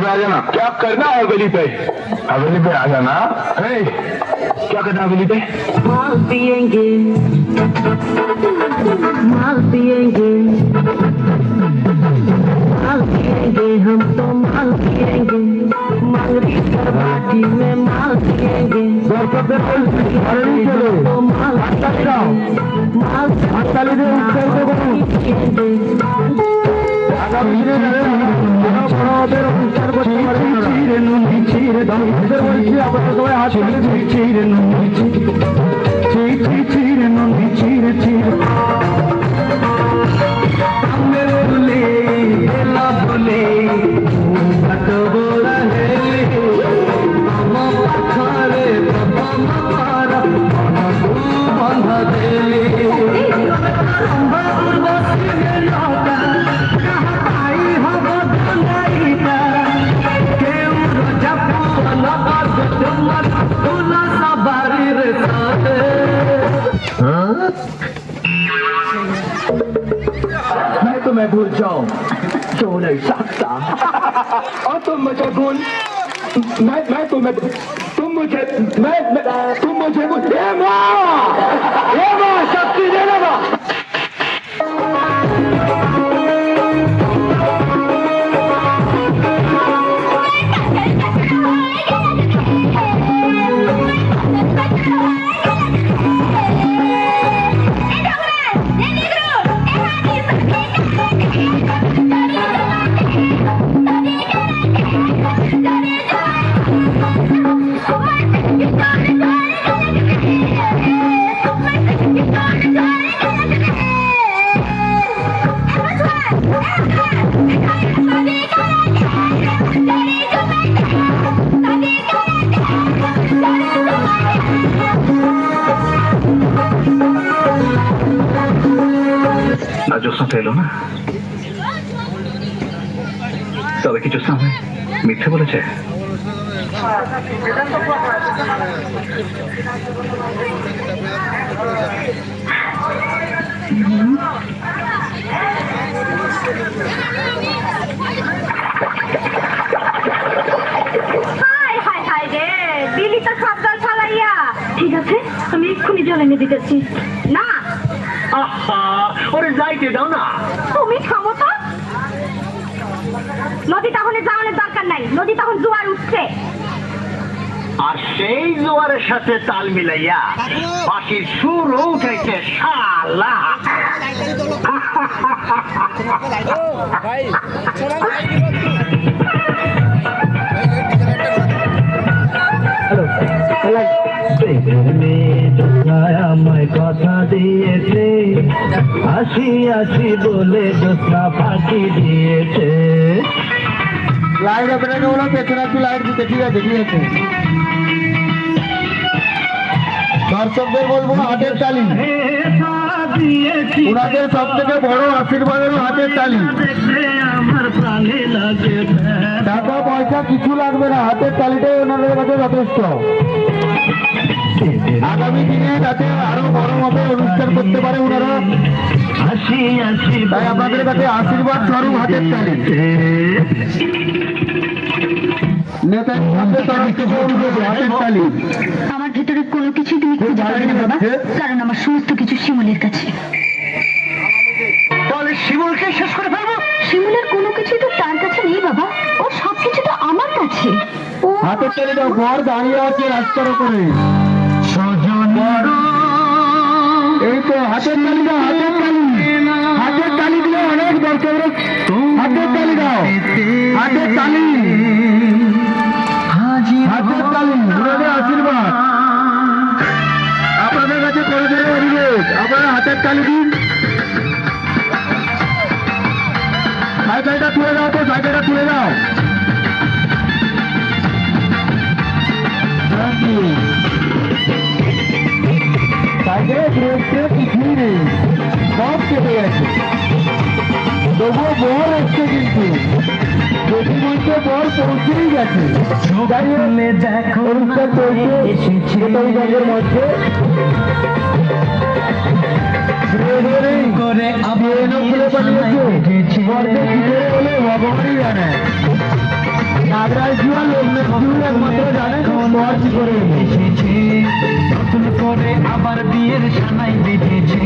पे आ जाना। क्या करना है हवेली पे? हवेली पे आ जाना। क्या करना हवेली पे? माल पिएंगे, माल पिएंगे, माल पिएंगे, हम तो माल पिएंगे, मंगरी पर बाटी में माल पिएंगे। दर्शकদের বলছি ঘরে নিয়ে চলো। माल হাততালি দাও, माल হাততালি দিয়ে উৎসাহিত করুন। আগামী দিনে বড় বড়দের অনুষ্ঠান করতে পারবেন না। চিরে নুনি চিরে দাও, বলছি আপনারা সবাই হাত তুলে দিন। চিরে নুনি চিরে চিরে নুনি চিরে চিরে মেরে বলে এলা বলে কত বড় হেলে মামা পাখারে বাবা মারা বন্ধা দেলে मैं तुम्हें भूल जाऊं जो नहीं सकता और तुम मुझे भूल मैं तुम्हें तुम मुझे तुम मुझे ये माँ शक्ति देना माँ জ্যোৎস্না তো এলো না, তবে কি জ্যোৎস্না আমায় মিথ্যে বলেছে? দিলি তো সব জল ফালাইয়া। ঠিক আছে, আমি এক্ষুনি জল এনে দিতেছি। না, ওরে যাইতে দাও না। তুমি থামো তো। নদী তখন যাওয়ানোর দরকার নাই, নদী তখন জোয়ার উঠছে। আর সেই জোয়ারের সাথে তাল মিলাইয়া বাঁশির সুর উঠাইছে শালা। আমায় কথা দিয়েছে, আসি আসি বলে জ্যোৎস্না ফাঁকি দিয়েছে। লাইট আপনাকে বলো পেছনে একটু লাইট দিতে। ঠিক আছে ঠিক আছে, দর্শকদের বলবো হাতের তালি, ওনাদের সব থেকে বড় আশীর্বাদের হাতের তালি। আমার প্রাণে লাগে, টাকা পয়সা কিছু লাগবে না, হাতের তালিটাই ওনাদের কাছে যথেষ্ট। আগামী দিনে যাতে আরো বড় ভাবে অনুষ্ঠান করতে পারে ওনারা, তাই আপনাদের কাছে আশীর্বাদ স্বরূপ হাতের তালি। আমার ভেতরে কোনো কিছু তুমি খুঁজে পাবে না বাবা, কারণ আমার সমস্ত কিছু শিমুলের কাছে। তাহলে শিমুলকে শেষ করে ফেলবো? শিমুলের কোনো কিছু তো তার কাছে নেই বাবা, ও সবকিছু তো আমার কাছে। হাতের তালিটা ঘর দাঁড়িয়ে আছে রাস্তার উপরে। এই তো হাতের তালিটা, হাতের তালি, হাতের তালি দিলে অনেক দর্শক। হাতের তালি দাও, হাতের তালি, হাতের তালি, ওনাদের আশীর্বাদ আপনাদের কাছে করে দেবে অনুরোধ। আপনারা হাতের তালি দিন। সাইকেলটা তুলে দাও তো, সাইকেলটা তুলে দাও। সাইকেল ব্রেকতে কিছুই নেই, সব কেটে গেছে। তবুও বর এসছে, কিন্তু যদি বলছে বর পৌঁছেই গেছে। দেখো অনুষ্ঠান চলছে সেটার মধ্যে করে ভগবানই জানে। গ্রাজুয়াল এমএসডি একমাত্র জানে বয়স করে এসেছে নতুন করে আবার বিয়ের সানাই বেঁধেছে